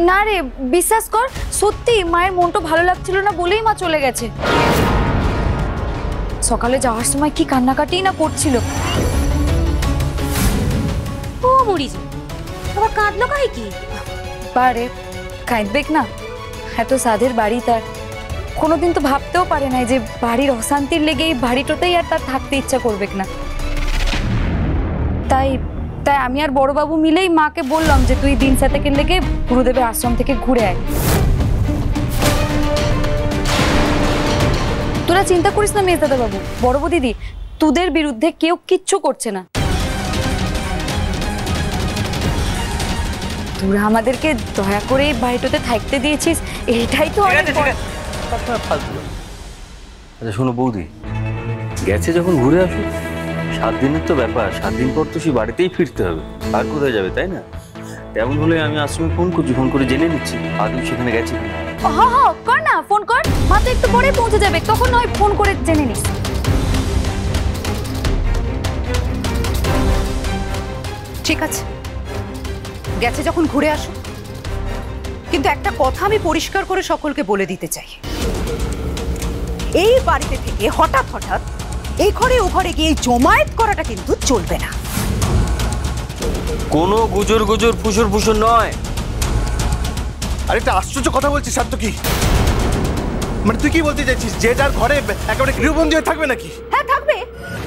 না রে, বিশ্বাস কর, সত্যি মায়ের মনটা ভালো লাগছিল না বলেই মা চলে গেছে। সকালে যাওয়ার সময় কি কান্নাকাটি না করছিল। ও মরিজ, আবার কাঁদলো কাই কি? পারে কাঁদবেক না, এত সাধের বাড়ি তার। কোনোদিন তো ভাবতেও পারে না যে বাড়ির অশান্তির লেগে এই বাড়িটাতেই আর তার থাকতে ইচ্ছা করবেক না। তাই তাই আমি আর বড়বাবু মিলেই মাকে বললাম যে তুই দিন সাতেকের লেগে গুরুদেবের আশ্রম থেকে ঘুরে আয়। তোরা চিন্তা করিস না মেজদাদা বাবু, বড় দিদি, তোদের বিরুদ্ধে কেউ কিচ্ছু করছে না। তোরা আমাদেরকে দয়া করে এই বাড়িটাতে থাকতে দিয়েছিস, এইটাই তো অনেক। আচ্ছা শোনো বৌদি, গেছে যখন ঘুরে আসুক, 7 দিনের তো ব্যাপার, 7 দিন পর তো সে বাড়িতেই ফিরতে হবে, আর কোথায় যাবে তাই না? তেমন হলে আমি আশ্রমে ফোন করছি, ফোন করে জেনে নিচ্ছি আদৌ সেখানে গেছি। হ্যাঁ কর না, ফোন কর, মা তো একটু পরে পৌঁছে যাবে, তখন নয় ফোন করে জেনে নিস। ঠিক আছে, গেছে যখন ঘুরে আসো, কিন্তু একটা কথা আমি পরিষ্কার করে সকলকে বলে দিতে চাই, এই বাড়িতে থেকে হঠাৎ হঠাৎ এই ঘরে ও ঘরে গিয়ে জমায়েত করাটা কিন্তু চলবে না। কোনো গুজর গুজর ফুসুর ফুসুর নয়। আরে একটা আশ্চর্য কথা বলছিস সাত্তকি, মানে তুই কি বলতে চাইছিস যে যার ঘরে একেবারে গৃহবন্দী হয়ে থাকবে নাকি? হ্যাঁ থাকবে,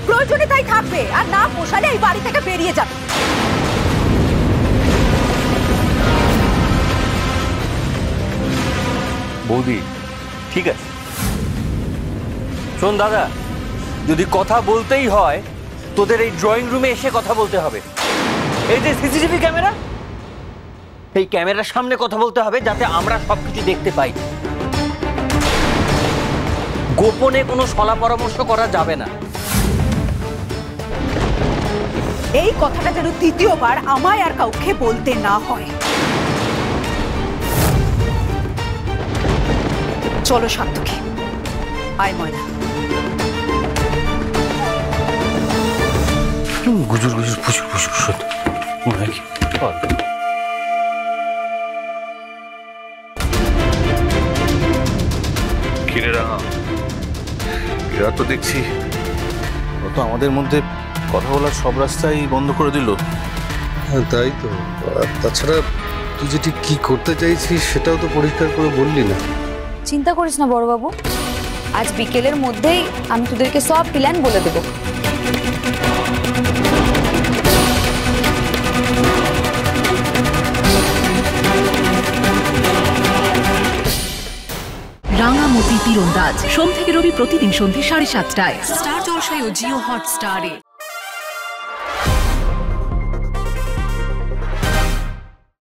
প্রয়োজনে তাই থাকবে, আর না পোষালে এই বাড়ি থেকে বেরিয়ে যাবে। বৌদি ঠিক আছে, শোন দাদা, যদি কথা বলতেই হয় তোদের এই ড্রয়িং রুমে এসে কথা বলতে হবে। এই যে সিসিটিভি ক্যামেরা, এই ক্যামেরার সামনে কথা বলতে হবে যাতে আমরা সবকিছু দেখতে পাই। গোপনে কোনো সলা পরামর্শ করা যাবে না। এই কথাটা যেন দ্বিতীয়বার আমায় আর কাউকে বলতে না হয়। চলো সাত্তকি, আয় ময়না। গুজুর গুজুর ফুসুর ফুসুর শোন নাকি? কিরে রাঙা, এরা তো দেখছি ও তো আমাদের মধ্যে কথা বলার সব রাস্তাই বন্ধ করে দিল। হ্যাঁ তাই তো, আর তাছাড়া তুই যে ঠিক কি করতে চাইছিস সেটাও তো পরিষ্কার করে বললি না। চিন্তা করিস না বড়বাবু, আজ বিকেলের মধ্যেই আমি তোদেরকে সব প্ল্যান বলে দেবো। রাঙামতি তীরন্দাজ সোম থেকে রবি প্রতিদিন সন্ধ্যে 7:30টায় স্টার জলসায় ও জিও হটস্টারে।